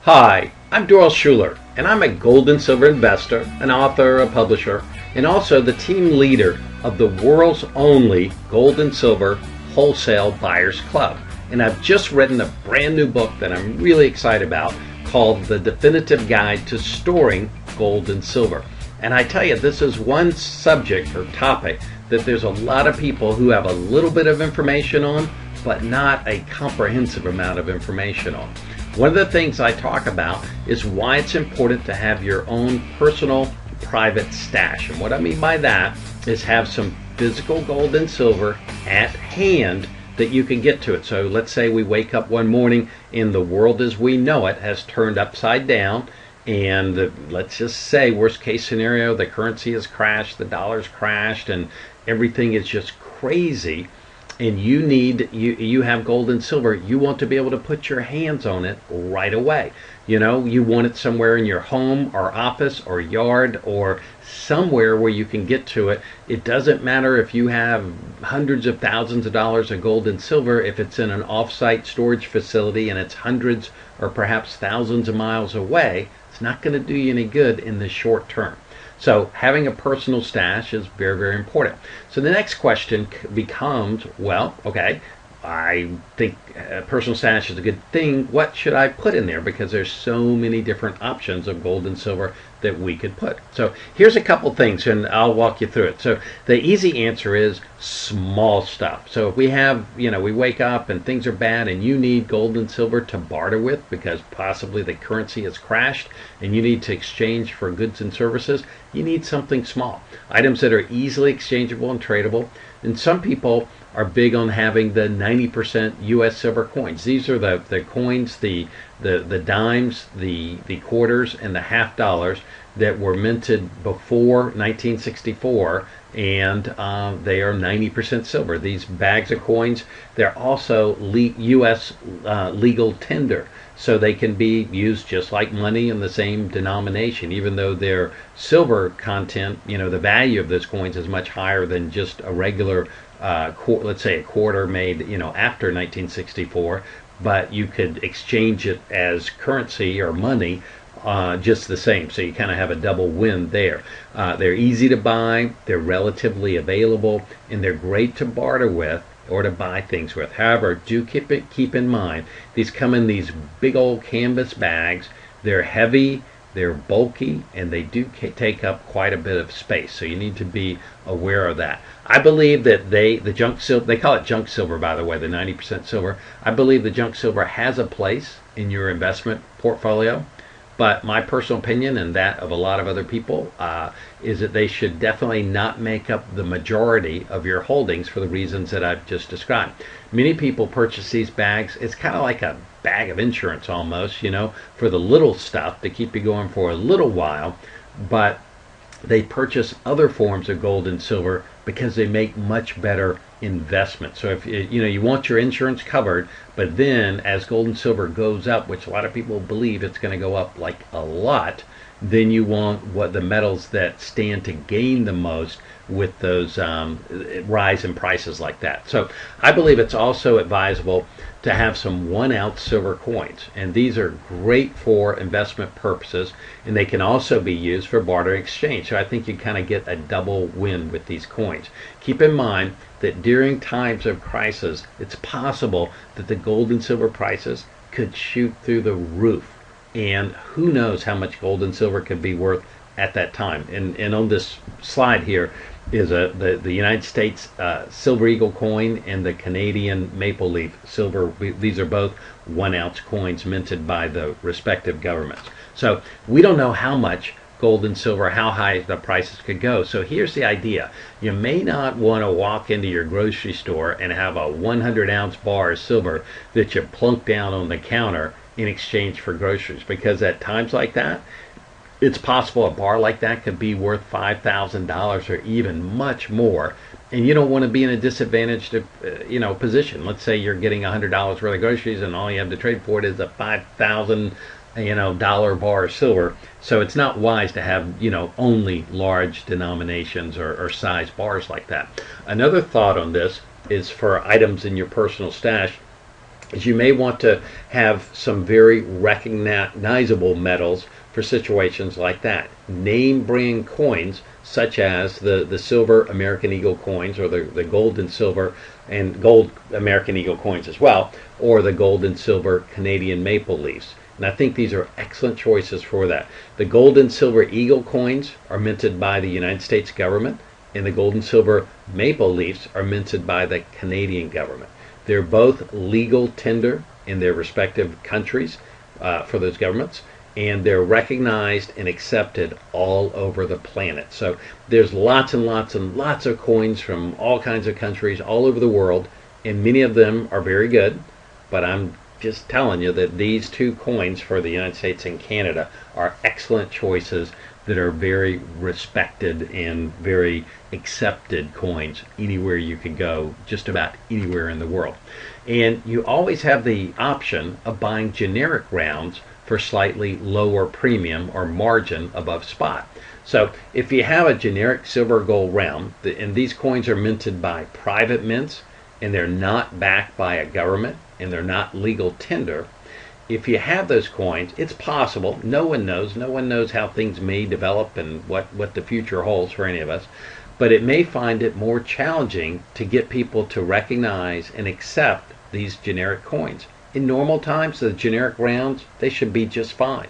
Hi, I'm Doyle, and I'm a gold and silver investor, an author, a publisher, and also the team leader of the world's only gold and silver wholesale buyers club. And I've just written a brand new book that I'm really excited about called The Definitive Guide to Storing Gold and Silver. And I tell you, this is one subject or topic that there's a lot of people who have a little bit of information on, but not a comprehensive amount of information on. One of the things I talk about is why it's important to have your own personal private stash. And what I mean by that is have some physical gold and silver at hand that you can get to it. So let's say we wake up one morning and the world as we know it has turned upside down, and let's just say worst case scenario, the currency has crashed, the dollar's crashed, and everything is just crazy. And you have gold and silver, you want to be able to put your hands on it right away. You know, you want it somewhere in your home or office or yard or somewhere where you can get to it. It doesn't matter if you have hundreds of thousands of dollars of gold and silver. If it's in an off-site storage facility and it's hundreds or perhaps thousands of miles away, it's not going to do you any good in the short term. So having a personal stash is very, very important. So the next question becomes, well, okay, I think a personal stash is a good thing. What should I put in there? Because there's so many different options of gold and silver that we could put. So here's a couple things, and I'll walk you through it. So the easy answer is small stuff. So if we have, we wake up and things are bad and you need gold and silver to barter with because possibly the currency has crashed and you need to exchange for goods and services, you need something small. Items that are easily exchangeable and tradable. And some people are big on having the 90% U.S. silver coins. These are the coins, the dimes, the quarters, and the half dollars that were minted before 1964, and they are 90% silver. These bags of coins, they're also U.S. Legal tender, so they can be used just like money in the same denomination, even though their silver content, the value of those coins is much higher than just a regular let's say a quarter made after 1964, but you could exchange it as currency or money just the same. So you kind of have a double win there. They're easy to buy, they're relatively available, and they're great to barter with or to buy things with. However, do keep in mind, these come in these big old canvas bags. They're heavy, they're bulky, and they do take up quite a bit of space. So you need to be aware of that. I believe that the junk silver, they call it junk silver, by the way, the 90% silver. I believe the junk silver has a place in your investment portfolio. But my personal opinion, and that of a lot of other people, is that they should definitely not make up the majority of your holdings for the reasons that I've just described. Many people purchase these bags. It's kind of like a bag of insurance almost, for the little stuff to keep you going for a little while. But they purchase other forms of gold and silver because they make much better investments. So if you want your insurance covered, but then as gold and silver goes up, which a lot of people believe it's going to go up like a lot, then you want what the metals that stand to gain the most with those rise in prices like that. So I believe it's also advisable to have some 1 ounce silver coins, and these are great for investment purposes, and they can also be used for barter exchange. So I think you kind of get a double win with these coins. Keep in mind that during times of crisis, it's possible that the gold and silver prices could shoot through the roof, and who knows how much gold and silver could be worth at that time. And on this slide here is the United States Silver Eagle coin and the Canadian Maple Leaf silver. These are both 1 ounce coins minted by the respective governments. So we don't know how much gold and silver, how high the prices could go. So here's the idea. You may not want to walk into your grocery store and have a 100-ounce bar of silver that you plunk down on the counter in exchange for groceries, because at times like that, it's possible a bar like that could be worth $5,000 or even much more, and you don't want to be in a disadvantaged position. Let's say you're getting $100 worth of groceries and all you have to trade for it is a $5,000 dollar bar of silver. So it's not wise to have only large denominations or size bars like that. Another thought on this is for items in your personal stash. is you may want to have some very recognizable metals for situations like that. Name brand coins such as the silver American Eagle coins, or the gold and silver and gold American Eagle coins as well, or the gold and silver Canadian maple leafs. And I think these are excellent choices for that. The gold and silver Eagle coins are minted by the United States government, and the gold and silver maple leafs are minted by the Canadian government. They're both legal tender in their respective countries for those governments, and they're recognized and accepted all over the planet. So there's lots and lots and lots of coins from all kinds of countries all over the world, and many of them are very good, but I'm just telling you that these two coins for the United States and Canada are excellent choices that are very respected and very accepted coins anywhere you could go, just about anywhere in the world. And you always have the option of buying generic rounds for slightly lower premium or margin above spot. So if you have a generic silver gold round, and these coins are minted by private mints, and they're not backed by a government, and they're not legal tender, if you have those coins, it's possible. No one knows how things may develop and what the future holds for any of us. But it may find it more challenging to get people to recognize and accept these generic coins. In normal times, the generic rounds, they should be just fine.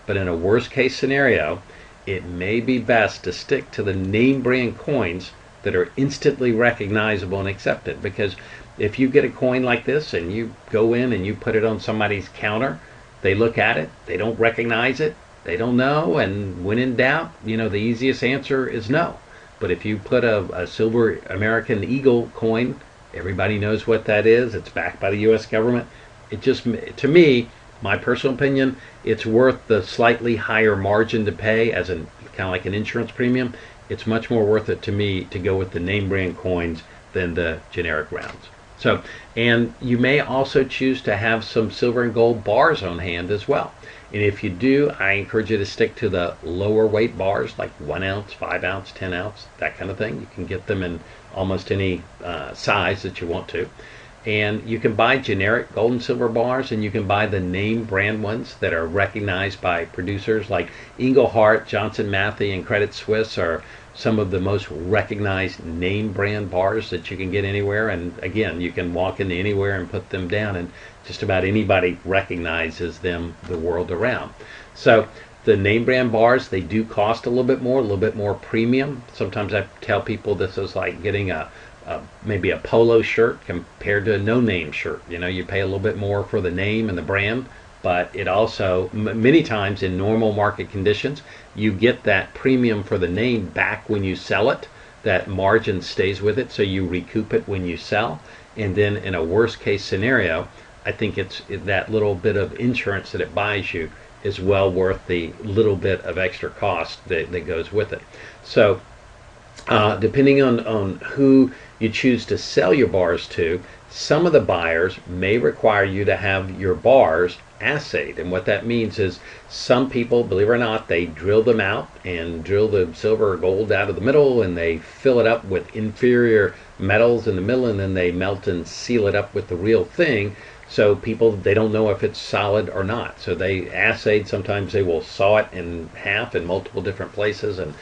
But in a worst case scenario, it may be best to stick to the name brand coins that are instantly recognizable and accepted. Because if you get a coin like this and you go in and you put it on somebody's counter, they look at it, they don't recognize it, they don't know, and when in doubt, the easiest answer is no. But if you put a silver American Eagle coin, everybody knows what that is, it's backed by the U.S. government. It just, to me, my personal opinion, it's worth the slightly higher margin to pay as kind of like an insurance premium. It's much more worth it to me to go with the name brand coins than the generic rounds. So, and you may also choose to have some silver and gold bars on hand as well. And if you do, I encourage you to stick to the lower weight bars, like 1 ounce, 5 ounce, 10 ounce, that kind of thing. You can get them in almost any size that you want to. And you can buy generic gold and silver bars, and you can buy the name brand ones that are recognized by producers like Engelhart, Johnson Matthey, and Credit Suisse are some of the most recognized name brand bars that you can get anywhere. And again, you can walk into anywhere and put them down, and just about anybody recognizes them the world around. So the name brand bars, they do cost a little bit more premium. Sometimes I tell people this is like getting maybe a polo shirt compared to a no-name shirt. You pay a little bit more for the name and the brand, but it also, many times in normal market conditions, you get that premium for the name back when you sell it. That margin stays with it, so you recoup it when you sell. And then in a worst case scenario, I think it's that little bit of insurance that it buys you is well worth the little bit of extra cost that goes with it. So depending on who you choose to sell your bars to, some of the buyers may require you to have your bars assayed. And what that means is some people, believe it or not, they drill them out and drill the silver or gold out of the middle, and they fill it up with inferior metals in the middle, and then they melt and seal it up with the real thing. So people, they don't know if it's solid or not. So they assayed, sometimes they will saw it in half in multiple different places and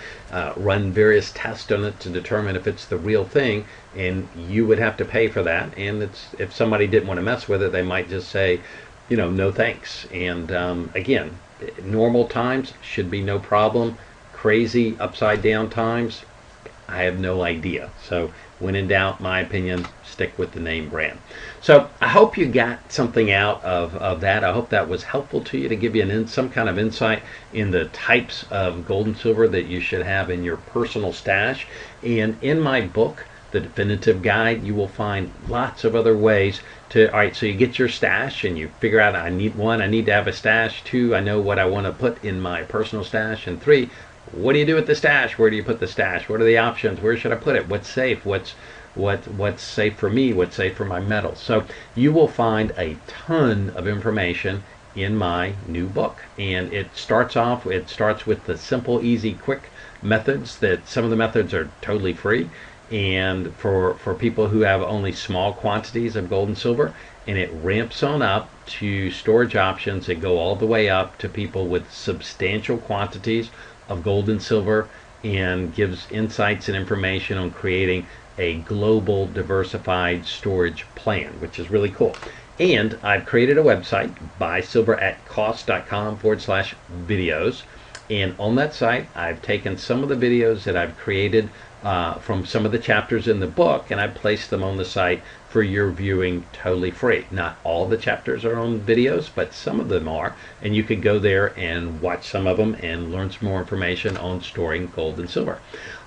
run various tests on it to determine if it's the real thing, and you would have to pay for that. And if somebody didn't want to mess with it, they might just say, no thanks. And again, normal times should be no problem. Crazy upside down times, I have no idea. So when in doubt, my opinion, stick with the name brand. So I hope you got something out of that. I hope that was helpful to you, to give you some kind of insight in the types of gold and silver that you should have in your personal stash. And in my book, The Definitive Guide, you will find lots of other ways to, all right, so you get your stash and you figure out, I need to have a stash. 2, I know what I want to put in my personal stash. And 3, what do you do with the stash? Where do you put the stash? What are the options? Where should I put it? What's safe? What's safe for me? What's safe for my metals? So you will find a ton of information in my new book. And it starts with the simple, easy, quick methods. That some of the methods are totally free, and for people who have only small quantities of gold and silver, and it ramps on up to storage options that go all the way up to people with substantial quantities of gold and silver, and gives insights and information on creating a global diversified storage plan, which is really cool. And I've created a website, buysilveratcost.com/videos. And on that site, I've taken some of the videos that I've created from some of the chapters in the book, and I've placed them on the site for your viewing totally free. Not all the chapters are on videos, but some of them are, and you could go there and watch some of them and learn some more information on storing gold and silver.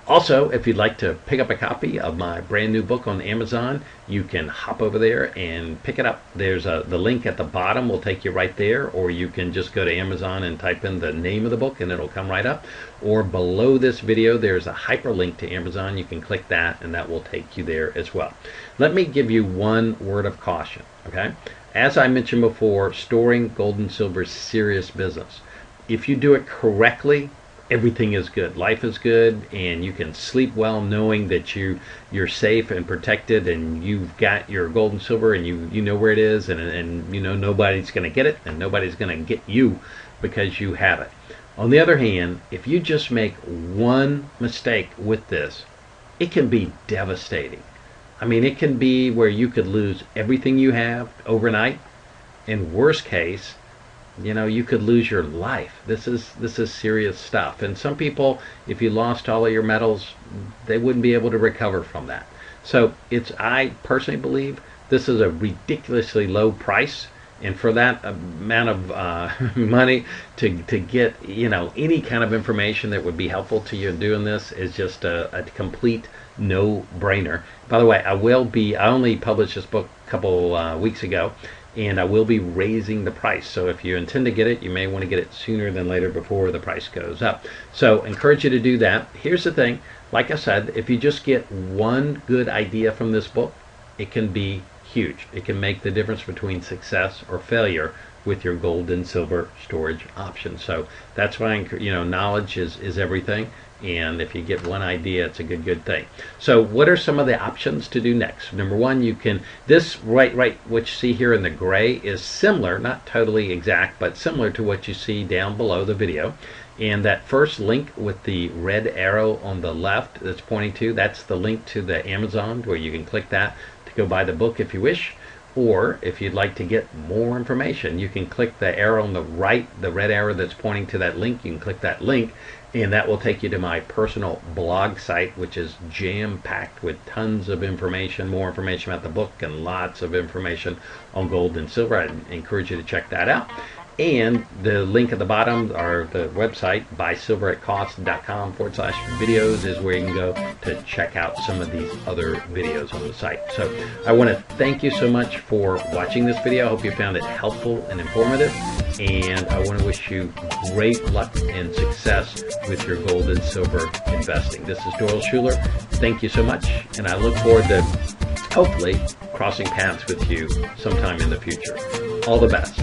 Also, if you'd like to pick up a copy of my brand new book on Amazon, you can hop over there and pick it up. There's the link at the bottom will take you right there, or you can just go to Amazon and type in the name of the book and it'll come right up. Or below this video, there's a hyperlink to Amazon. You can click that and that will take you there as well. Let me give you one word of caution, okay? As I mentioned before, storing gold and silver is serious business. If you do it correctly, everything is good. Life is good, and you can sleep well knowing that you're safe and protected, and you've got your gold and silver, and you know where it is, and you know nobody's going to get it, and nobody's going to get you because you have it. On the other hand, if you just make one mistake with this, it can be devastating. I mean, it can be where you could lose everything you have overnight. In worst case, you know, you could lose your life. This is serious stuff. And some people, if you lost all of your metals, they wouldn't be able to recover from that. So I personally believe this is a ridiculously low price, and for that amount of money to get, you know, any kind of information that would be helpful to you in doing this is just a complete no-brainer. By the way, I only published this book a couple weeks ago, and I will be raising the price. So if you intend to get it, you may want to get it sooner than later before the price goes up. So I encourage you to do that. Here's the thing, like I said, if you just get one good idea from this book, it can be huge. It can make the difference between success or failure with your gold and silver storage options. So that's why knowledge is everything. And if you get one idea, it's a good thing. So what are some of the options to do next? Number one, you can, this right what you see here in the gray is similar, not totally exact, but similar to what you see down below the video. And that first link with the red arrow on the left that's pointing to, that's the link to the Amazon, where you can click that to go buy the book if you wish. Or if you'd like to get more information, you can click the arrow on the right, the red arrow that's pointing to that link. You can click that link, and that will take you to my personal blog site, which is jam-packed with tons of information, more information about the book, and lots of information on gold and silver. I encourage you to check that out. And the link at the bottom, or the website, buysilveratcost.com/videos, is where you can go to check out some of these other videos on the site. So I want to thank you so much for watching this video. I hope you found it helpful and informative. And I want to wish you great luck and success with your gold and silver investing. This is Doyle Schuler. Thank you so much. And I look forward to hopefully crossing paths with you sometime in the future. All the best.